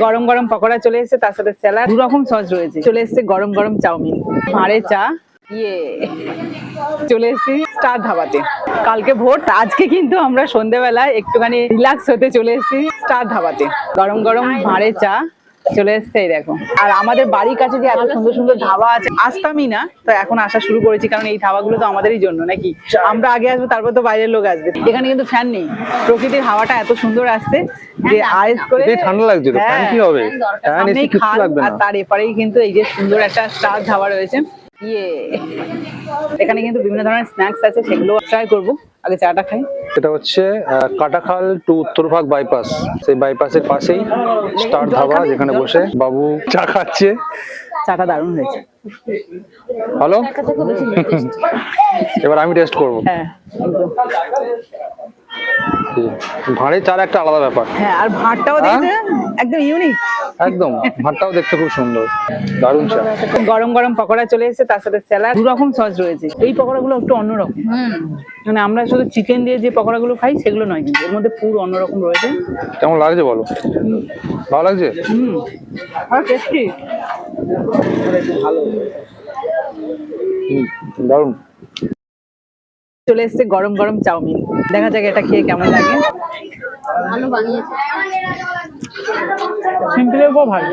গরম গরম পকোড়া চলে এসেছে, তার সাথে স্যালাড, 2 রকম সস রয়েছে। চলে এসেছে গরম গরম চাউমিন, ভাঁড়ে চা, ইয়ে চলে এসেছি স্টার ধাবাতে। কালকে ভোট, আজকে কিন্তু আমরা সন্ধ্যেবেলায় একটুখানি রিল্যাক্স হতে চলে এসেছি স্টার ধাবাতে। গরম গরম ভাঁড়ে চা চলে এসছে, এই দেখো। আর আমাদের বাড়ির কাছে যে এত সুন্দর সুন্দর ধাবা আছে, আসতামই না, তো এখন আসা শুরু করেছি, কারণ এই ধাবাগুলো তো আমাদেরই জন্য নাকি। আমরা আগে আসবো, তারপর তো বাইরের লোক আসবে। এখানে কিন্তু ফ্যান নেই, প্রকৃতির হাওয়াটা এত সুন্দর আসছে যে আইস করে ঠান্ডা লাগছে। ফ্যান কি হবে, ফ্যান এসে কিছু লাগবে না। আর তার এপারেই কিন্তু এই যে সুন্দর একটা স্টার ধাবা রয়েছে। ইয়ে এখানে কিন্তু বিভিন্ন ধরনের স্ন্যাক্স আছে, সেগুলো ট্রাই করবো। আগে চাটা খাই। এটা হচ্ছে কাটাখাল টু উত্তরভাগ বাইপাস, সেই বাইপাসের পাশেই স্টার ধাবা, যেখানে বসে বাবু চা খাচ্ছে। চাটা দারুণ হয়েছে। ভালো। এবার আমি টেস্ট করবো। হ্যাঁ একদম। ভাঁড়ে চার একটা আলাদা ব্যাপার। হ্যাঁ, আর ভাতটাও দেখতে একদম ইউনিক। একদম, ভাতটাও দেখতে খুব সুন্দর, দারুণ চা। গরম গরম পকোড়া চলে এসেছে, তার সাথে স্যালাড, 2 রকম সস রয়েছে। এই পকোড়াগুলো একটু অন্যরকম, মানে আমরা শুধু চিকেন দিয়ে যে পকোড়াগুলো খাই সেগুলো নয়, কিন্তু এর মধ্যে পুরো অন্যরকম রয়েছে। কেমন লাগছে বলো? ভালো লাগছে? আর টেস্টি, দারুণ। চলে এসেছে গরম গরম চাউমিন, দেখা যাক এটা খেয়ে কেমন লাগে। সিম্পলের উপর ভালো।